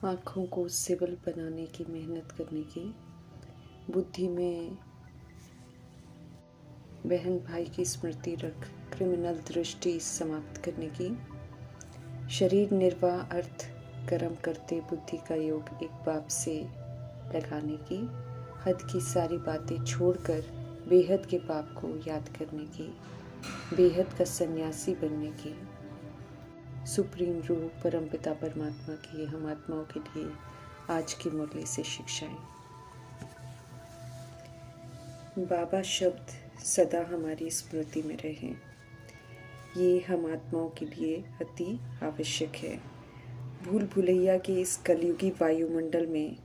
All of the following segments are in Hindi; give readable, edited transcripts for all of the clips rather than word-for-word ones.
आँखों को सिविल बनाने की मेहनत करने की, बुद्धि में बहन भाई की स्मृति रख क्रिमिनल दृष्टि समाप्त करने की, शरीर निर्वाह अर्थ कर्म करते बुद्धि का योग एक बाप से लगाने की, हद की सारी बातें छोड़कर बेहद के पाप को याद करने की, बेहद का सन्यासी बनने की, सुप्रीम रूप परमपिता परमात्मा की हम आत्माओं के लिए आज की मुरली से शिक्षाएं। बाबा शब्द सदा हमारी स्मृति में रहे, ये हम आत्माओं के लिए अति आवश्यक है। भूल भुलैया के इस कलयुगी वायुमंडल में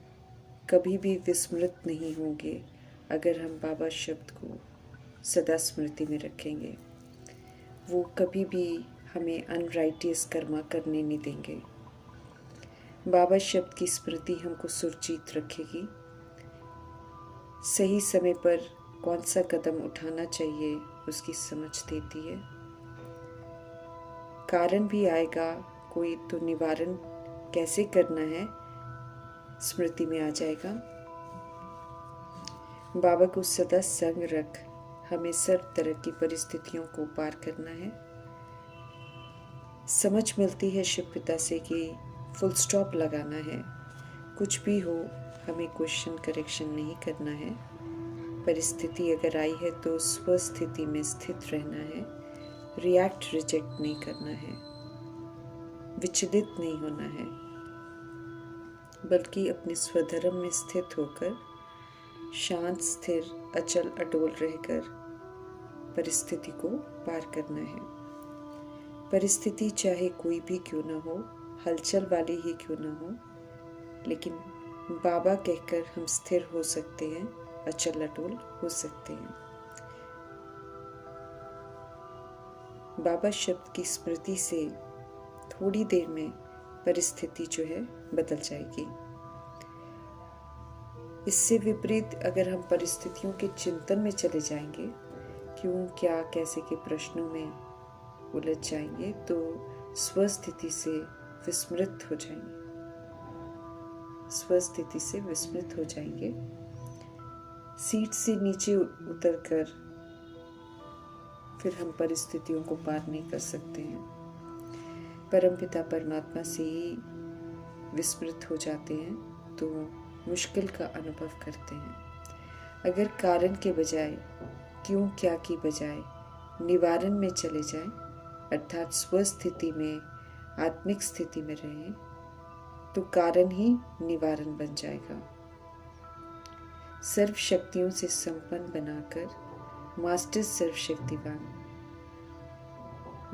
कभी भी विस्मृत नहीं होंगे अगर हम बाबा शब्द को सदा स्मृति में रखेंगे। वो कभी भी हमें अनराइटियस कर्मा करने नहीं देंगे। बाबा शब्द की स्मृति हमको सुरजीत रखेगी। सही समय पर कौन सा कदम उठाना चाहिए उसकी समझ देती है। कारण भी आएगा कोई तो निवारण कैसे करना है स्मृति में आ जाएगा। बाबा को सदा संग रख हमें सर्व तरह की परिस्थितियों को पार करना है। समझ मिलती है शिव पिता से कि फुल स्टॉप लगाना है। कुछ भी हो हमें क्वेश्चन करेक्शन नहीं करना है। परिस्थिति अगर आई है तो स्वस्थिति में स्थित रहना है। रिएक्ट रिजेक्ट नहीं करना है, विचलित नहीं होना है, बल्कि अपने स्वधर्म में स्थित होकर शांत स्थिर अचल अटोल रहकर परिस्थिति को पार करना है। परिस्थिति चाहे कोई भी क्यों ना हो, हलचल वाली ही क्यों ना हो, लेकिन बाबा कहकर हम स्थिर हो सकते हैं, अचल अटोल हो सकते हैं। बाबा शब्द की स्मृति से थोड़ी देर में परिस्थिति जो है बदल जाएगी। इससे विपरीत अगर हम परिस्थितियों के चिंतन में चले जाएंगे, क्यों क्या कैसे के प्रश्नों में उलझ जाएंगे तो स्वस्थिति से विस्मृत हो जाएंगे। स्वस्थिति से विस्मृत हो जाएंगे। सीट से नीचे उतरकर फिर हम परिस्थितियों को पार नहीं कर सकते हैं। परमपिता परमात्मा से ही विस्मृत हो जाते हैं तो मुश्किल का अनुभव करते हैं। अगर कारण के बजाय क्यों क्या की बजाय निवारण में चले जाएं, अर्थात स्वस्थिति में आत्मिक स्थिति में रहें, तो कारण ही निवारण बन जाएगा। सर्व शक्तियों से संपन्न बनाकर मास्टर सर्वशक्तिवान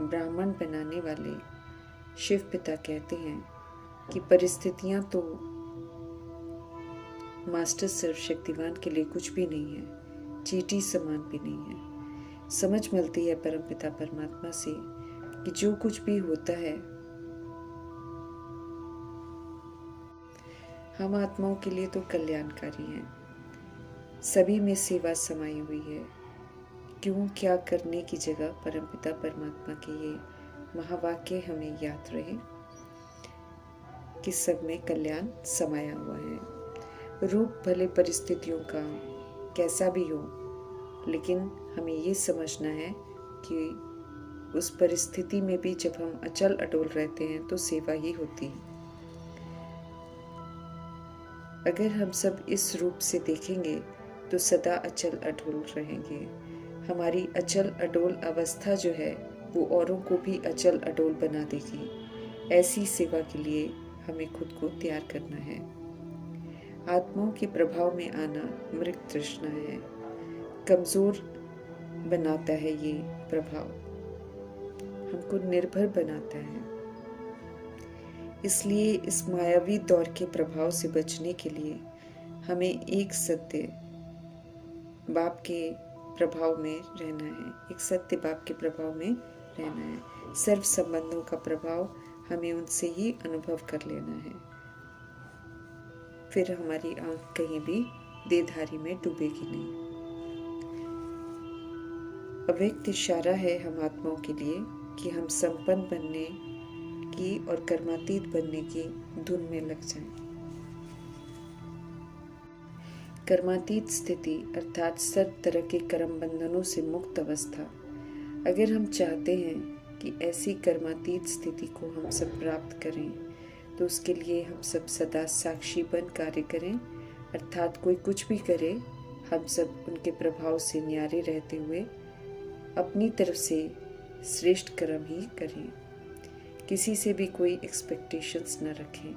ब्राह्मण बनाने वाले शिव पिता कहते हैं कि परिस्थितियां तो मास्टर सर्वशक्तिवान के लिए कुछ भी नहीं है, चींटी समान भी नहीं है। समझ मिलती है परमपिता परमात्मा से कि जो कुछ भी होता है हम आत्माओं के लिए तो कल्याणकारी हैं। सभी में सेवा समाई हुई है। क्यों क्या करने की जगह परमपिता परमात्मा के ये महावाक्य हमें याद रहे कि सब में कल्याण समाया हुआ है। रूप भले परिस्थितियों का कैसा भी हो, लेकिन हमें ये समझना है कि उस परिस्थिति में भी जब हम अचल अटोल रहते हैं तो सेवा ही होती है। अगर हम सब इस रूप से देखेंगे तो सदा अचल अटोल रहेंगे। हमारी अचल अटोल अवस्था जो है वो औरों को भी अचल अटोल बना देगी। ऐसी सेवा के लिए हमें खुद को तैयार करना है। आत्माओं के प्रभाव में आना मृग तृष्णा है, कमजोर बनाता है ये प्रभाव, हमको निर्भर बनाता है। इसलिए इस मायावी दौर के प्रभाव से बचने के लिए हमें एक सत्य बाप के प्रभाव में रहना है। एक सत्य बाप के प्रभाव में रहना है। सर्व संबंधों का प्रभाव हमें उनसे ही अनुभव कर लेना है। फिर हमारी आंख कहीं भी देहधारी में डूबेगी नहीं। अव्यक्त इशारा है हम आत्माओं के लिए कि हम संपन्न बनने की और कर्मातीत बनने की धुन में लग जाएं। कर्मातीत स्थिति अर्थात सब तरह के कर्म बंधनों से मुक्त अवस्था, अगर हम चाहते हैं कि ऐसी कर्मातीत स्थिति को हम सब प्राप्त करें, तो उसके लिए हम सब सदा साक्षी बन कार्य करें, अर्थात कोई कुछ भी करे, हम सब उनके प्रभाव से न्यारे रहते हुए अपनी तरफ से श्रेष्ठ कर्म ही करें। किसी से भी कोई एक्सपेक्टेशंस न रखें।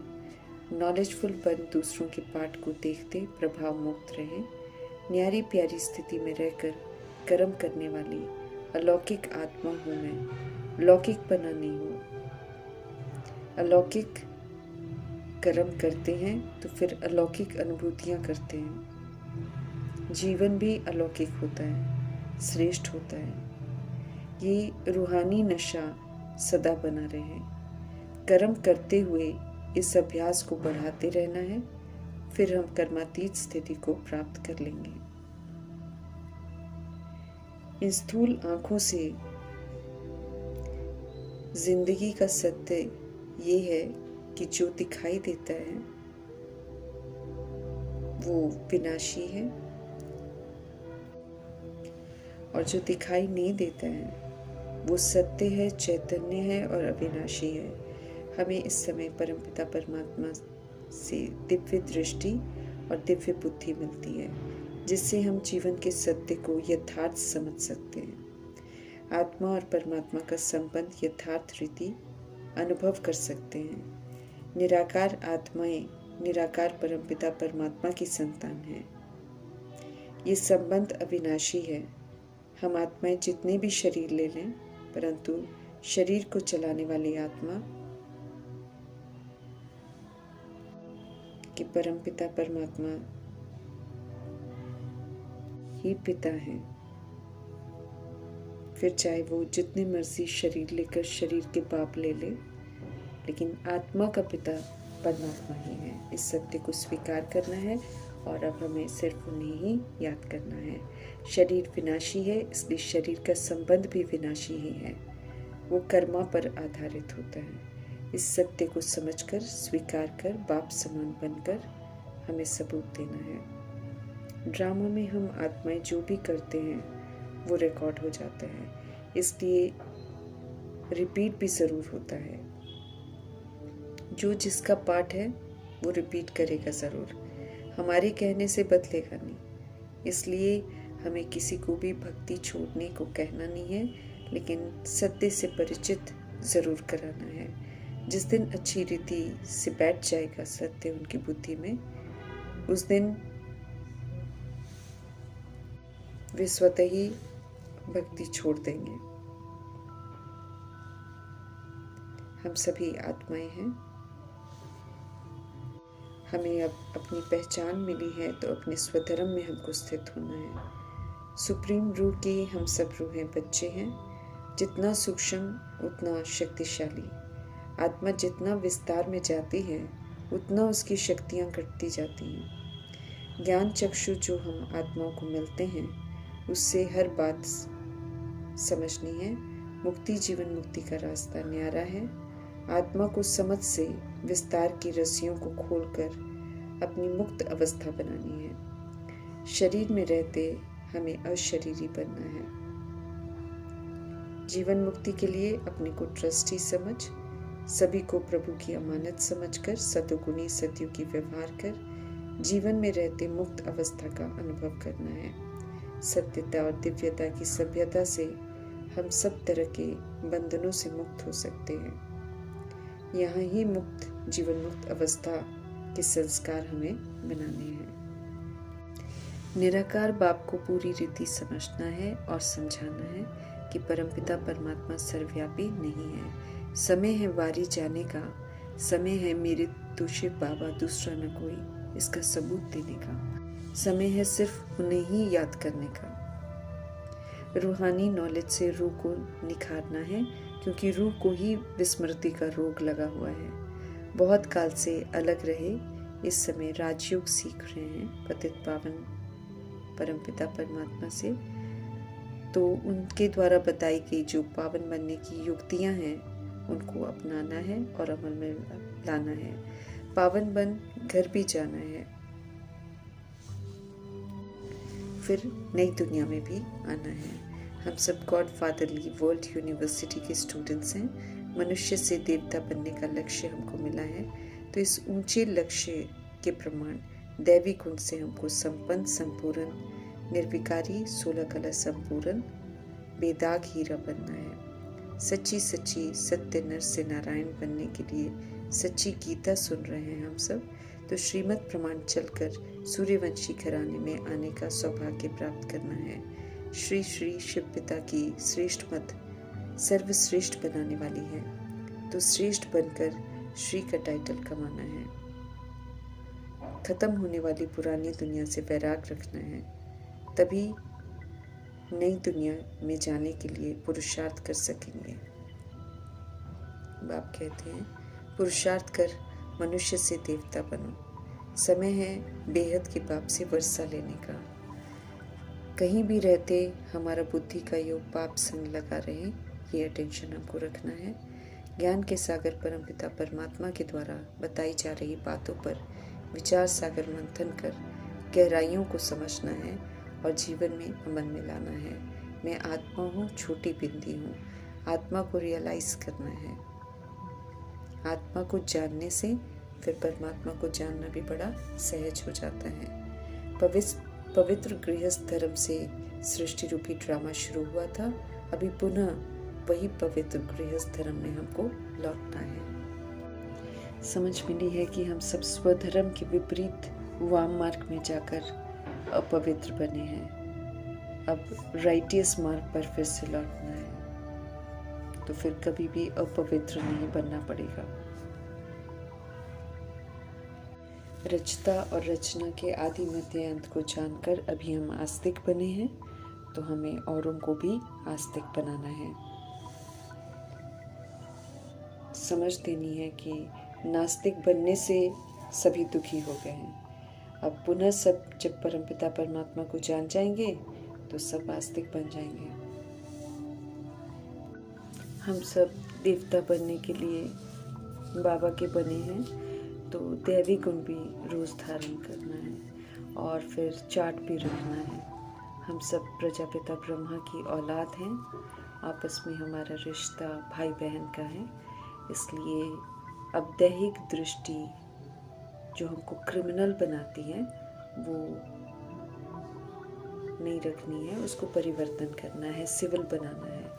नॉलेजफुल बन दूसरों के पाठ को देखते प्रभाव मुक्त रहें। न्यारी प्यारी स्थिति में रहकर कर्म करने वाली अलौकिक आत्मा हूँ मैं, लौकिक बना नहीं हूँ। अलौकिक कर्म करते हैं तो फिर अलौकिक अनुभूतियाँ करते हैं। जीवन भी अलौकिक होता है, श्रेष्ठ होता है। ये रूहानी नशा सदा बना रहे। कर्म करते हुए इस अभ्यास को बढ़ाते रहना है, फिर हम कर्मातीत स्थिति को प्राप्त कर लेंगे। इन स्थूल आंखों से जिंदगी का सत्य ये है कि जो दिखाई देता है वो विनाशी है, और जो दिखाई नहीं देता है वो सत्य है, चैतन्य है और अविनाशी है। हमें इस समय परमपिता परमात्मा से दिव्य दृष्टि और दिव्य बुद्धि मिलती है, जिससे हम जीवन के सत्य को यथार्थ समझ सकते हैं। आत्मा और परमात्मा का संबंध यथार्थ रीति अनुभव कर सकते हैं। निराकार आत्माएं निराकार परमपिता परमात्मा की संतान हैं। ये संबंध अविनाशी है। हम आत्माएं जितने भी शरीर ले लें, परंतु शरीर को चलाने वाली आत्मा कि परमपिता परमात्मा ही पिता है। फिर चाहे वो जितने मर्जी शरीर लेकर शरीर के बाप ले ले, लेकिन आत्मा का पिता परमात्मा ही है। इस सत्य को स्वीकार करना है और अब हमें सिर्फ उन्हें ही याद करना है। शरीर विनाशी है, इसलिए शरीर का संबंध भी विनाशी ही है। वो कर्मा पर आधारित होता है। इस सत्य को समझकर स्वीकार कर बाप समान बनकर हमें सबूत देना है। ड्रामा में हम आत्माएं जो भी करते हैं वो रिकॉर्ड हो जाता है, इसलिए रिपीट भी ज़रूर होता है। जो जिसका पार्ट है वो रिपीट करेगा ज़रूर, हमारे कहने से बदलेगा नहीं। इसलिए हमें किसी को भी भक्ति छोड़ने को कहना नहीं है, लेकिन सत्य से परिचित ज़रूर कराना है। जिस दिन अच्छी रीति से बैठ जाएगा सत्य उनकी बुद्धि में, उस दिन वे स्वतः ही भक्ति छोड़ देंगे। हम सभी आत्माएं हैं। हमें अब अपनी पहचान मिली है, तो अपने स्वधर्म में हमको स्थित होना है। सुप्रीम रूह के हम सब रूहें बच्चे हैं। जितना सूक्ष्म उतना शक्तिशाली। आत्मा जितना विस्तार में जाती है उतना उसकी शक्तियाँ घटती जाती हैं। ज्ञान चक्षु जो हम आत्माओं को मिलते हैं उससे हर बात समझनी है। मुक्ति जीवन मुक्ति का रास्ता न्यारा है। आत्मा को समझ से विस्तार की रस्सियों को खोलकर अपनी मुक्त अवस्था बनानी है। शरीर में रहते हमें अशरीरी बनना है। जीवन मुक्ति के लिए अपने को ट्रस्टी समझ, सभी को प्रभु की अमानत समझकर सतोगुणी सतयुगी व्यवहार कर जीवन में रहते मुक्त अवस्था का अनुभव करना है। सत्यता और दिव्यता की सभ्यता से हम सब तरह के बंधनों से मुक्त हो सकते हैं। यहाँ ही मुक्त जीवन मुक्त अवस्था के संस्कार हमें बनाने हैं। निराकार बाप को पूरी रीति समझना है और समझाना है कि परमपिता परमात्मा सर्वव्यापी नहीं है। समय है वारी जाने का, समय है मेरे तुझे बाबा दूसरा न कोई, इसका सबूत देने का। समय है सिर्फ उन्हें ही याद करने का। रूहानी नॉलेज से रूह को निखारना है, क्योंकि रूह को ही विस्मृति का रोग लगा हुआ है। बहुत काल से अलग रहे, इस समय राजयोग सीख रहे हैं पतित पावन परमपिता परमात्मा से। तो उनके द्वारा बताई गई जो पावन बनने की युक्तियां हैं उनको अपनाना है और अमल में लाना है। पावन बन घर भी जाना है, फिर नई दुनिया में भी आना है। हम सब गॉड फादरली वर्ल्ड यूनिवर्सिटी के स्टूडेंट्स हैं। मनुष्य से देवता बनने का लक्ष्य हमको मिला है, तो इस ऊंचे लक्ष्य के प्रमाण दैवी गुण से हमको संपन्न, संपूर्ण, निर्विकारी, 16 कला संपूर्ण, बेदाग हीरा बनना है। सच्ची सच्ची सत्य नर से नारायण बनने के लिए सच्ची गीता सुन रहे हैं हम सब, तो श्रीमत प्रमाण चलकर सूर्यवंशी घराने में आने का सौभाग्य प्राप्त करना है। श्री श्री शिव पिता की श्रेष्ठ मत सर्वश्रेष्ठ बनाने वाली है, तो श्रेष्ठ बनकर श्री का टाइटल कमाना है। खत्म होने वाली पुरानी दुनिया से वैराग रखना है, तभी नई दुनिया में जाने के लिए पुरुषार्थ कर सकेंगे। बाप कहते हैं, पुरुषार्थ कर मनुष्य से देवता बनो। समय है बेहद के बाप से वर्षा लेने का। कहीं भी रहते हमारा बुद्धि का योग पाप संग लगा रहे, ये अटेंशन हमको रखना है। ज्ञान के सागर परमपिता परमात्मा के द्वारा बताई जा रही बातों पर विचार सागर मंथन कर गहराइयों को समझना है और जीवन में अमल में लाना है। मैं आत्मा हूँ, छोटी बिंदी हूँ। आत्मा को रियलाइज करना है। आत्मा को जानने से फिर परमात्मा को जानना भी बड़ा सहज हो जाता है। पवित्र गृहस्थ धर्म से सृष्टि रूपी ड्रामा शुरू हुआ था, अभी पुनः वही पवित्र गृहस्थ धर्म में हमको लौटना है। समझ मिली है कि हम सब स्वधर्म के विपरीत वाम मार्ग में जाकर अपवित्र बने हैं। अब राइटियस मार्ग पर फिर से लौटना है, तो फिर कभी भी अपवित्र नहीं बनना पड़ेगा। रचता और रचना के आदि मध्य अंत को जानकर अभी हम आस्तिक बने हैं, तो हमें औरों को भी आस्तिक बनाना है। समझ देनी है कि नास्तिक बनने से सभी दुखी हो गए हैं। अब पुनः सब जब परमपिता परमात्मा को जान जाएंगे तो सब आस्तिक बन जाएंगे। हम सब देवता बनने के लिए बाबा के बने हैं, तो दैवी गुण भी रोज धारण करना है और फिर चार्ट भी रखना है। हम सब प्रजापिता ब्रह्मा की औलाद हैं। आपस में हमारा रिश्ता भाई बहन का है, इसलिए अब दैहिक दृष्टि जो हमको क्रिमिनल बनाती है वो नहीं रखनी है, उसको परिवर्तन करना है, सिविल बनाना है।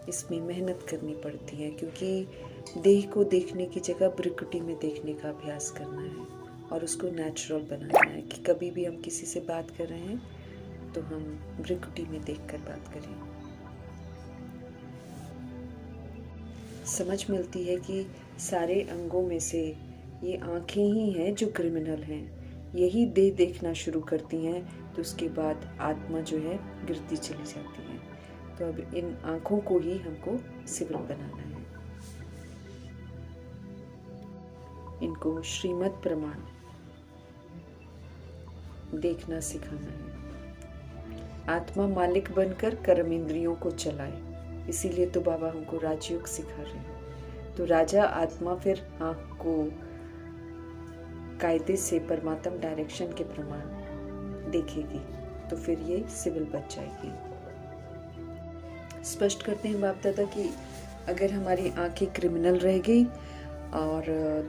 इसमें मेहनत करनी पड़ती है, क्योंकि देह को देखने की जगह ब्रिकुटी में देखने का अभ्यास करना है और उसको नेचुरल बनाना है कि कभी भी हम किसी से बात कर रहे हैं तो हम ब्रिकुटी में देखकर बात करें। समझ मिलती है कि सारे अंगों में से ये आँखें ही हैं जो क्रिमिनल हैं। यही देह देखना शुरू करती हैं तो उसके बाद आत्मा जो है गिरती चली जाती है। तो अब इन आँखों को ही हमको सिविल बनाना है। इनको श्रीमत प्रमाण देखना सिखाना है। आत्मा मालिक बनकर कर्म इंद्रियों को चलाए, इसीलिए तो बाबा हमको राजयोग सिखा रहे हैं। तो राजा आत्मा फिर आँख को कायदे से परमात्म डायरेक्शन के प्रमाण देखेगी, तो फिर ये सिविल बच जाएगी। स्पष्ट करते हैं बाप दादा कि अगर हमारी आंखें क्रिमिनल रह गई और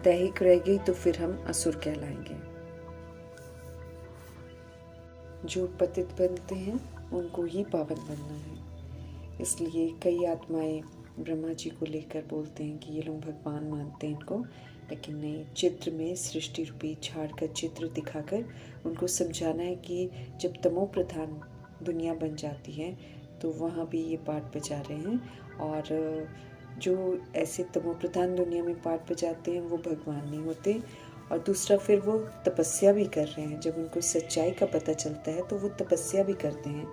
दैहिक रह गई तो फिर हम असुर कहलाएंगे। जो पतित बनते हैं उनको ही पावन बनना है। इसलिए कई आत्माएं ब्रह्मा जी को लेकर बोलते हैं कि ये लोग भगवान मानते हैं इनको, लेकिन नहीं, चित्र में सृष्टि रूपी झाड़ का चित्र दिखाकर उनको समझाना है कि जब तमो प्रधान दुनिया बन जाती है तो वहाँ भी ये पाठ बजा रहे हैं। और जो ऐसे तमो प्रधान दुनिया में पाठ बजाते हैं वो भगवान नहीं होते। और दूसरा, फिर वो तपस्या भी कर रहे हैं। जब उनको सच्चाई का पता चलता है तो वो तपस्या भी करते हैं,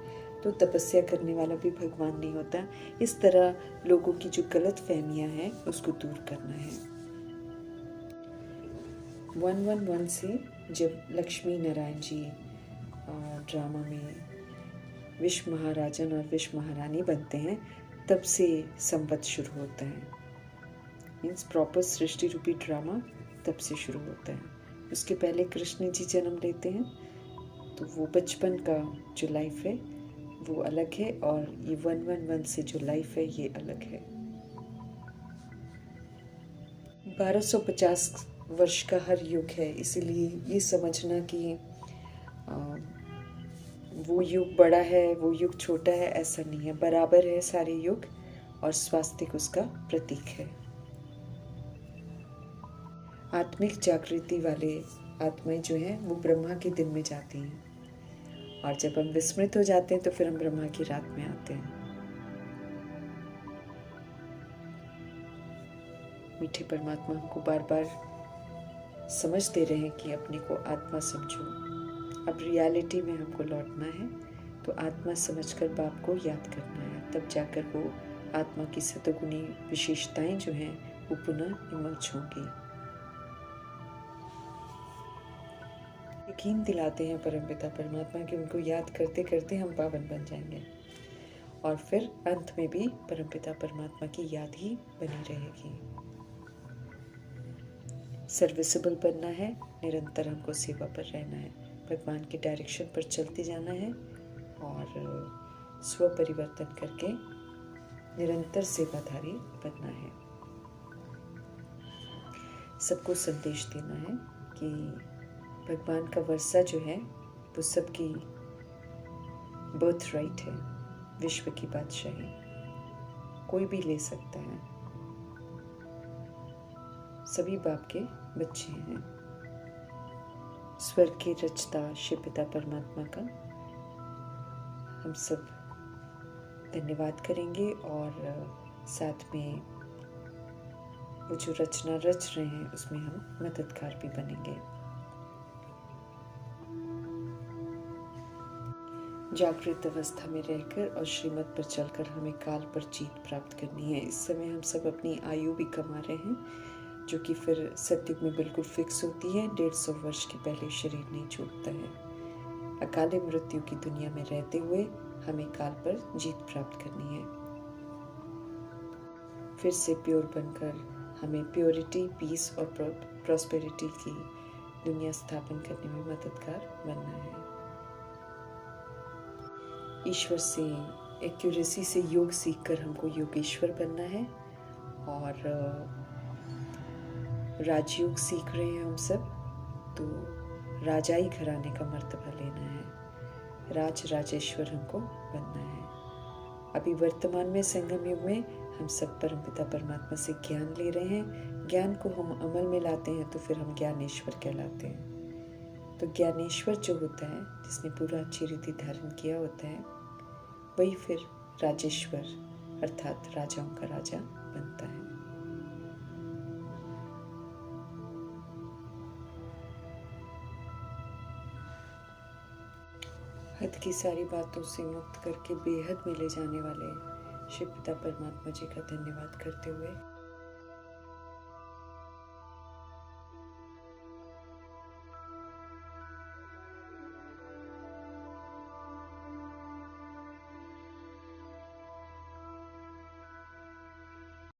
तो तपस्या करने वाला भी भगवान नहीं होता। इस तरह लोगों की जो गलत फहमियाँ हैं उसको दूर करना है। 111 से जब लक्ष्मी नारायण जी ड्रामा में विश्व महाराजन और विश्व महारानी बनते हैं, तब से संवत शुरू होता है। मीन्स प्रॉपर सृष्टि रूपी ड्रामा तब से शुरू होता है। उसके पहले कृष्ण जी जन्म लेते हैं, तो वो बचपन का जो लाइफ है वो अलग है, और ये 111 से जो लाइफ है ये अलग है। 1250 वर्ष का हर युग है, इसीलिए ये समझना कि वो युग बड़ा है वो युग छोटा है, ऐसा नहीं है। बराबर है सारे युग, और स्वास्तिक उसका प्रतीक है। आत्मिक जागृति वाले आत्माएं जो हैं वो ब्रह्मा के दिन में जाती हैं, और जब हम विस्मृत हो जाते हैं तो फिर हम ब्रह्मा की रात में आते हैं। मीठे परमात्मा हमको बार बार समझ दे रहे हैं कि अपने को आत्मा समझो। अब रियलिटी में हमको लौटना है, तो आत्मा समझकर बाप को याद करना है, तब जाकर वो आत्मा की सतगुणी विशेषताएं जो हैं वो पुनः इमर्ज होंगी। यकीन दिलाते हैं परमपिता परमात्मा कि उनको याद करते करते हम पावन बन जाएंगे, और फिर अंत में भी परमपिता परमात्मा की याद ही बनी रहेगी। सर्विसेबल बनना है, निरंतर हमको सेवा पर रहना है, भगवान के डायरेक्शन पर चलते जाना है, और स्व परिवर्तन करके निरंतर सेवाधारी बनना है। सबको संदेश देना है कि भगवान का वर्षा जो है वो सबकी बर्थ राइट है, विश्व की बादशाही कोई भी ले सकता है, सभी बाप के बच्चे हैं। स्वर्ग के रचता शिव पिता परमात्मा का हम सब धन्यवाद करेंगे, और साथ में वो जो रचना रच रहे हैं उसमें हम मददगार भी बनेंगे। जागृत अवस्था में रहकर और श्रीमत पर चलकर हमें काल पर जीत प्राप्त करनी है। इस समय हम सब अपनी आयु भी कमा रहे हैं, जो कि फिर सतयुग में बिल्कुल फिक्स होती है। 150 वर्ष के पहले शरीर नहीं छूटता है। अकाले मृत्यु की दुनिया में रहते हुए हमें काल पर जीत प्राप्त करनी है। फिर से प्योर बनकर हमें प्योरिटी, पीस और प्रॉस्पेरिटी की दुनिया स्थापन करने में मददगार बनना है। ईश्वर से एक्यूरेसी से योग सीखकर हमको योगेश्वर बनना है, और राजयोग सीख रहे हैं हम सब, तो राजाई घराने का मर्तबा लेना है, राजेश्वर हमको बनना है। अभी वर्तमान में संगम युग में हम सब परमपिता परमात्मा से ज्ञान ले रहे हैं। ज्ञान को हम अमल में लाते हैं तो फिर हम ज्ञानेश्वर कहलाते हैं। तो ज्ञानेश्वर जो होता है, जिसने पूरा अच्छी रीति धारण किया होता है, वही फिर राजेश्वर अर्थात राजाओं का राजा बनता है। हद की सारी बातों से मुक्त करके बेहद में ले जाने वाले शिव पिता परमात्मा जी का धन्यवाद करते हुए